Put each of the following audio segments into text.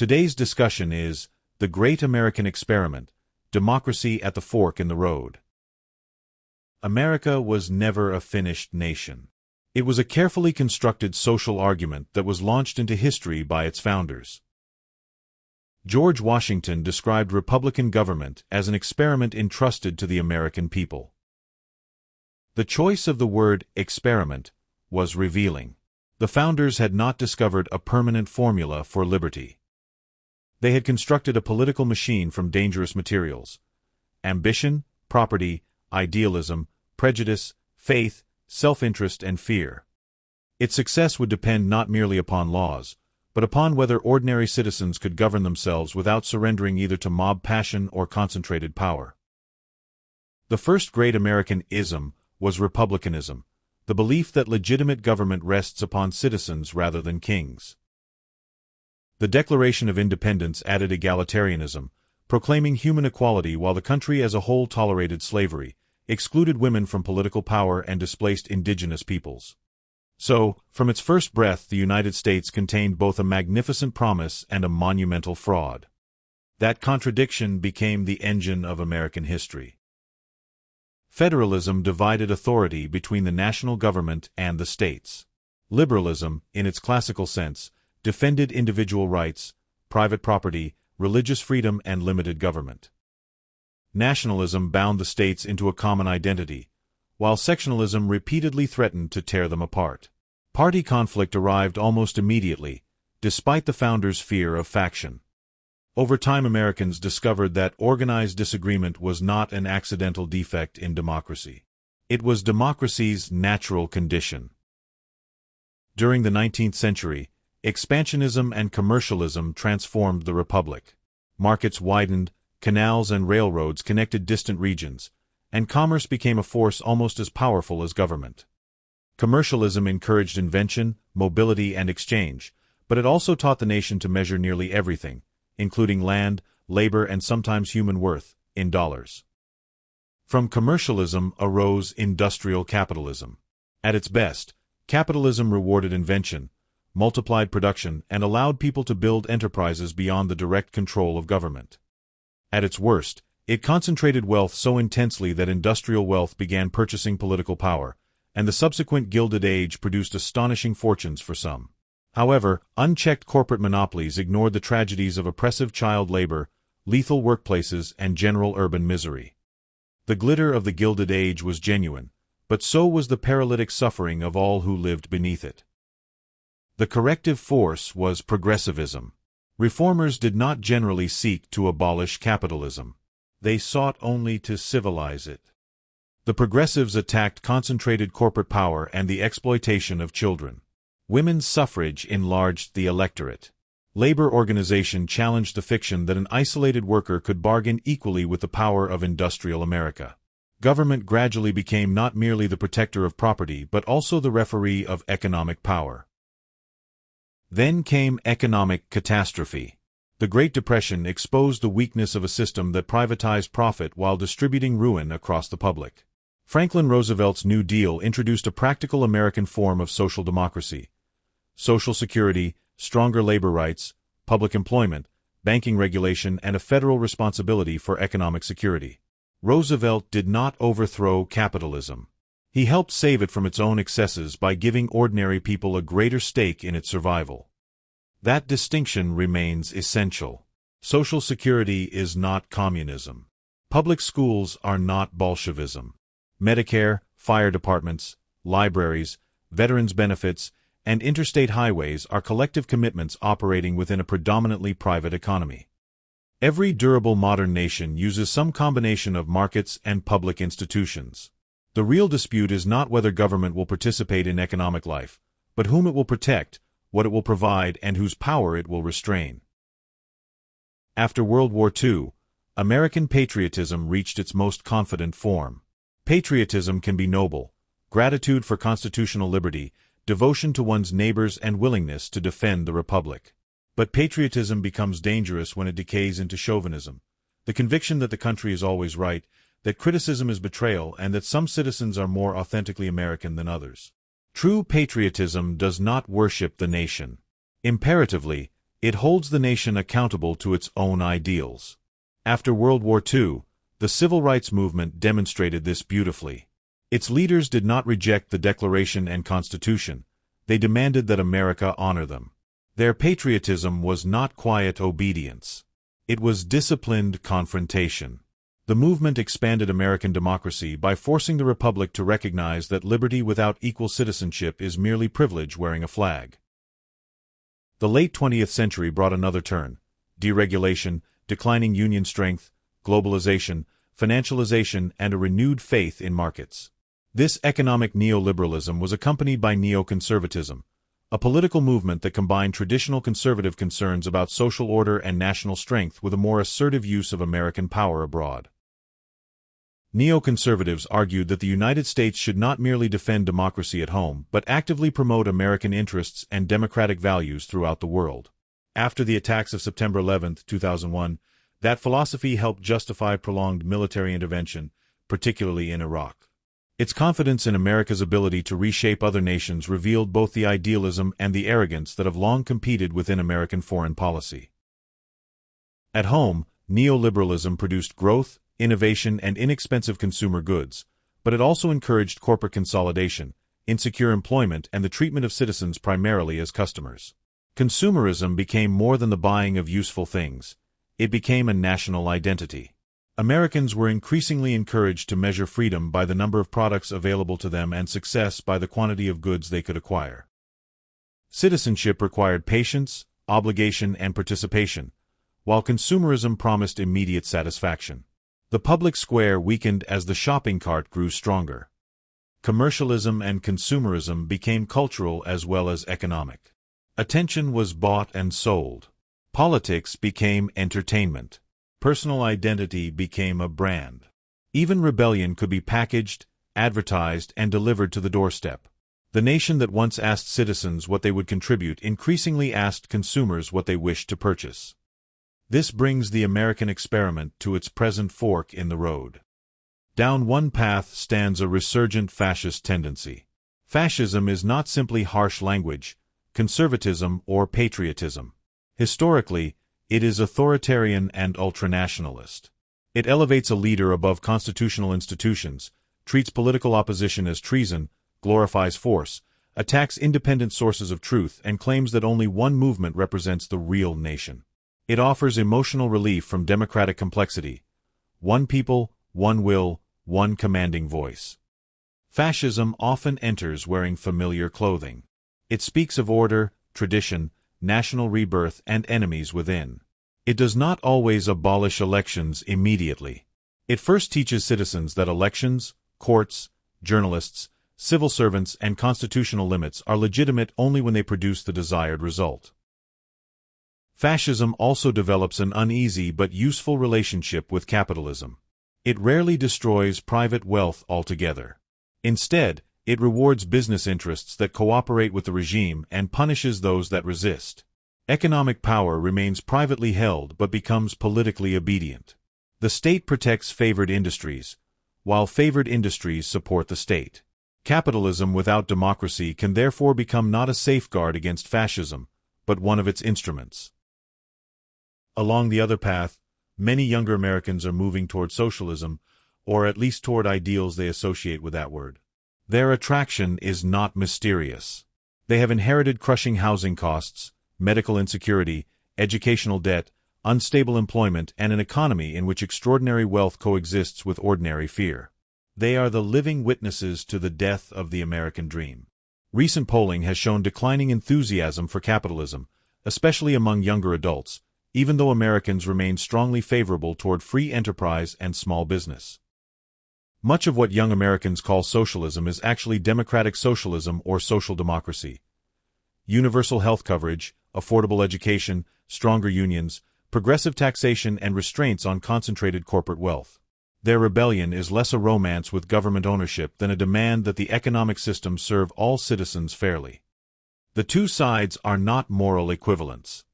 Today's discussion is The Great American Experiment, Democracy at the Fork in the Road. America was never a finished nation. It was a carefully constructed social argument that was launched into history by its founders. George Washington described Republican government as an experiment entrusted to the American people. The choice of the word experiment was revealing. The founders had not discovered a permanent formula for liberty. They had constructed a political machine from dangerous materials: ambition, property, idealism, prejudice, faith, self-interest, and fear. Its success would depend not merely upon laws, but upon whether ordinary citizens could govern themselves without surrendering either to mob passion or concentrated power. The first great American ism was republicanism, the belief that legitimate government rests upon citizens rather than kings. The Declaration of Independence added egalitarianism, proclaiming human equality while the country as a whole tolerated slavery, excluded women from political power, and displaced indigenous peoples. So, from its first breath, the United States contained both a magnificent promise and a monumental fraud. That contradiction became the engine of American history. Federalism divided authority between the national government and the states. Liberalism, in its classical sense, defended individual rights, private property, religious freedom, and limited government. Nationalism bound the states into a common identity, while sectionalism repeatedly threatened to tear them apart. Party conflict arrived almost immediately, despite the founders' fear of faction. Over time, Americans discovered that organized disagreement was not an accidental defect in democracy. It was democracy's natural condition. During the 19th century, expansionism and commercialism transformed the republic. Markets widened, canals and railroads connected distant regions, and commerce became a force almost as powerful as government. Commercialism encouraged invention, mobility, and exchange, but it also taught the nation to measure nearly everything, including land, labor, and sometimes human worth, in dollars. From commercialism arose industrial capitalism. At its best, capitalism rewarded invention, multiplied production, and allowed people to build enterprises beyond the direct control of government. At its worst, it concentrated wealth so intensely that industrial wealth began purchasing political power, and the subsequent Gilded Age produced astonishing fortunes for some. However, unchecked corporate monopolies ignored the tragedies of oppressive child labor, lethal workplaces, and general urban misery. The glitter of the Gilded Age was genuine, but so was the paralytic suffering of all who lived beneath it. The corrective force was progressivism. Reformers did not generally seek to abolish capitalism. They sought only to civilize it. The progressives attacked concentrated corporate power and the exploitation of children. Women's suffrage enlarged the electorate. Labor organization challenged the fiction that an isolated worker could bargain equally with the power of industrial America. Government gradually became not merely the protector of property but also the referee of economic power. Then came economic catastrophe. The Great Depression exposed the weakness of a system that privatized profit while distributing ruin across the public. Franklin Roosevelt's New Deal introduced a practical American form of social democracy: Social Security, stronger labor rights, public employment, banking regulation, and a federal responsibility for economic security. Roosevelt did not overthrow capitalism. He helped save it from its own excesses by giving ordinary people a greater stake in its survival. That distinction remains essential. Social Security is not communism. Public schools are not Bolshevism. Medicare, fire departments, libraries, veterans' benefits, and interstate highways are collective commitments operating within a predominantly private economy. Every durable modern nation uses some combination of markets and public institutions. The real dispute is not whether government will participate in economic life, but whom it will protect, what it will provide, and whose power it will restrain. After World War II, American patriotism reached its most confident form. Patriotism can be noble: gratitude for constitutional liberty, devotion to one's neighbors, and willingness to defend the republic. But patriotism becomes dangerous when it decays into chauvinism, the conviction that the country is always right, that criticism is betrayal, and that some citizens are more authentically American than others. True patriotism does not worship the nation. Imperatively, It holds the nation accountable to its own ideals. After World War II, the civil rights movement demonstrated this beautifully. Its leaders did not reject the Declaration and Constitution. They demanded that America honor them. Their patriotism was not quiet obedience. It was disciplined confrontation. The movement expanded American democracy by forcing the Republic to recognize that liberty without equal citizenship is merely privilege wearing a flag. The late 20th century brought another turn: deregulation, declining union strength, globalization, financialization, and a renewed faith in markets. This economic neoliberalism was accompanied by neoconservatism, a political movement that combined traditional conservative concerns about social order and national strength with a more assertive use of American power abroad. Neoconservatives argued that the United States should not merely defend democracy at home, but actively promote American interests and democratic values throughout the world. After the attacks of September 11, 2001, that philosophy helped justify prolonged military intervention, particularly in Iraq. Its confidence in America's ability to reshape other nations revealed both the idealism and the arrogance that have long competed within American foreign policy. At home, neoliberalism produced growth, innovation, and inexpensive consumer goods, but it also encouraged corporate consolidation, insecure employment, and the treatment of citizens primarily as customers. Consumerism became more than the buying of useful things. It became a national identity. Americans were increasingly encouraged to measure freedom by the number of products available to them and success by the quantity of goods they could acquire. Citizenship required patience, obligation, and participation, while consumerism promised immediate satisfaction. The public square weakened as the shopping cart grew stronger. Commercialism and consumerism became cultural as well as economic. Attention was bought and sold. Politics became entertainment. Personal identity became a brand. Even rebellion could be packaged, advertised, and delivered to the doorstep. The nation that once asked citizens what they would contribute increasingly asked consumers what they wished to purchase. This brings the American experiment to its present fork in the road. Down one path stands a resurgent fascist tendency. Fascism is not simply harsh language, conservatism, or patriotism. Historically, it is authoritarian and ultranationalist. It elevates a leader above constitutional institutions, treats political opposition as treason, glorifies force, attacks independent sources of truth, and claims that only one movement represents the real nation. It offers emotional relief from democratic complexity: one people, one will, one commanding voice. Fascism often enters wearing familiar clothing. It speaks of order, tradition, national rebirth, and enemies within. It does not always abolish elections immediately. It first teaches citizens that elections, courts, journalists, civil servants, and constitutional limits are legitimate only when they produce the desired result. Fascism also develops an uneasy but useful relationship with capitalism. It rarely destroys private wealth altogether. Instead, it rewards business interests that cooperate with the regime and punishes those that resist. Economic power remains privately held but becomes politically obedient. The state protects favored industries, while favored industries support the state. Capitalism without democracy can therefore become not a safeguard against fascism, but one of its instruments. Along the other path, many younger Americans are moving toward socialism, or at least toward ideals they associate with that word. Their attraction is not mysterious. They have inherited crushing housing costs, medical insecurity, educational debt, unstable employment, and an economy in which extraordinary wealth coexists with ordinary fear. They are the living witnesses to the death of the American dream. Recent polling has shown declining enthusiasm for capitalism, especially among younger adults, even though Americans remain strongly favorable toward free enterprise and small business. Much of what young Americans call socialism is actually democratic socialism or social democracy. Universal health coverage, affordable education, stronger unions, progressive taxation, and restraints on concentrated corporate wealth. Their rebellion is less a romance with government ownership than a demand that the economic system serve all citizens fairly. The two sides are not moral equivalents.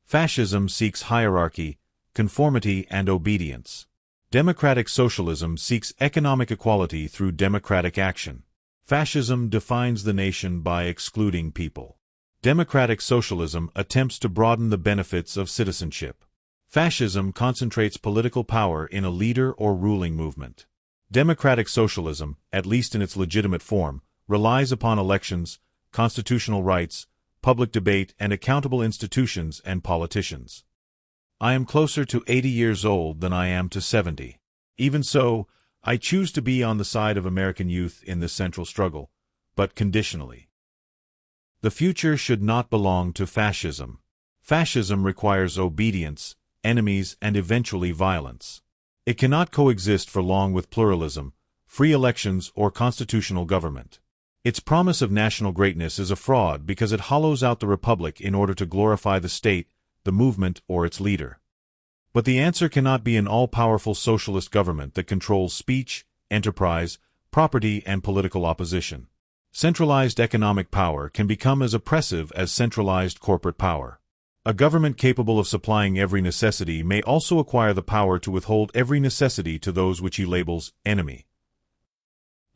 Fascism seeks hierarchy, conformity, and obedience. Democratic socialism seeks economic equality through democratic action. Fascism defines the nation by excluding people. Democratic socialism attempts to broaden the benefits of citizenship. Fascism concentrates political power in a leader or ruling movement. Democratic socialism, at least in its legitimate form, relies upon elections, constitutional rights, public debate, and accountable institutions and politicians. I am closer to 80 years old than I am to 70. Even so, I choose to be on the side of American youth in this central struggle, but conditionally. The future should not belong to fascism. Fascism requires obedience, enemies, and eventually violence. It cannot coexist for long with pluralism, free elections, or constitutional government. Its promise of national greatness is a fraud because it hollows out the republic in order to glorify the state, the movement, or its leader. But the answer cannot be an all-powerful socialist government that controls speech, enterprise, property, and political opposition. Centralized economic power can become as oppressive as centralized corporate power. A government capable of supplying every necessity may also acquire the power to withhold every necessity to those which he labels enemy.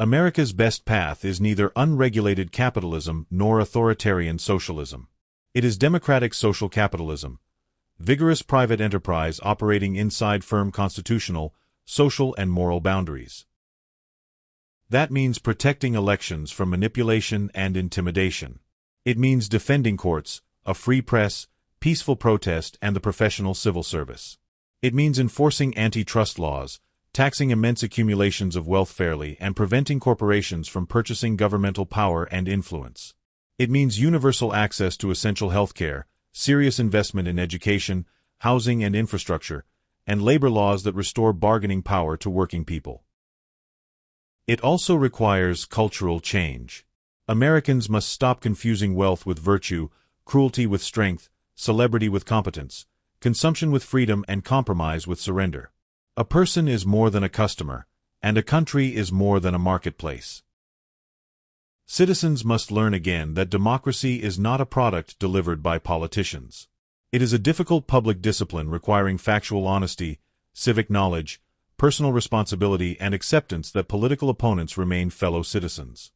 America's best path is neither unregulated capitalism nor authoritarian socialism. It is democratic social capitalism, vigorous private enterprise operating inside firm constitutional, social, and moral boundaries. That means protecting elections from manipulation and intimidation. It means defending courts, a free press, peaceful protest, and the professional civil service. It means enforcing antitrust laws, taxing immense accumulations of wealth fairly, and preventing corporations from purchasing governmental power and influence. It means universal access to essential health care, serious investment in education, housing and infrastructure, and labor laws that restore bargaining power to working people. It also requires cultural change. Americans must stop confusing wealth with virtue, cruelty with strength, celebrity with competence, consumption with freedom, and compromise with surrender. A person is more than a customer, and a country is more than a marketplace. Citizens must learn again that democracy is not a product delivered by politicians. It is a difficult public discipline requiring factual honesty, civic knowledge, personal responsibility, and acceptance that political opponents remain fellow citizens.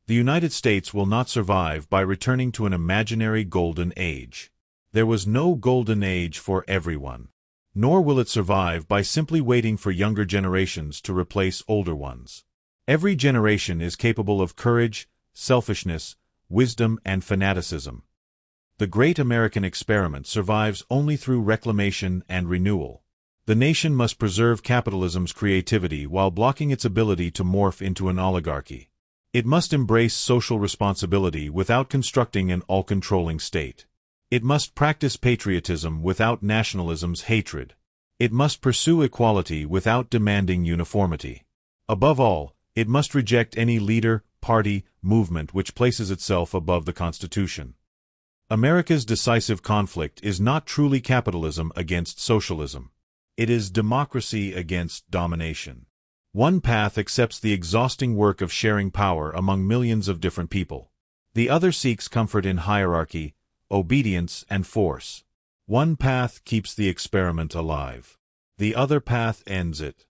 The United States will not survive by returning to an imaginary golden age. There was no golden age for everyone. Nor will it survive by simply waiting for younger generations to replace older ones. Every generation is capable of courage, selfishness, wisdom, and fanaticism. The great American experiment survives only through reclamation and renewal. The nation must preserve capitalism's creativity while blocking its ability to morph into an oligarchy. It must embrace social responsibility without constructing an all-controlling state. It must practice patriotism without nationalism's hatred. It must pursue equality without demanding uniformity. Above all, it must reject any leader, party, movement which places itself above the Constitution. America's decisive conflict is not truly capitalism against socialism. It is democracy against domination. One path accepts the exhausting work of sharing power among millions of different people. The other seeks comfort in hierarchy, obedience, and force. One path keeps the experiment alive. The other path ends it.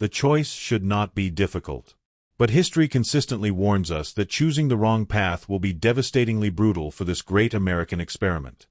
The choice should not be difficult. But history consistently warns us that choosing the wrong path will be devastatingly brutal for this great American experiment.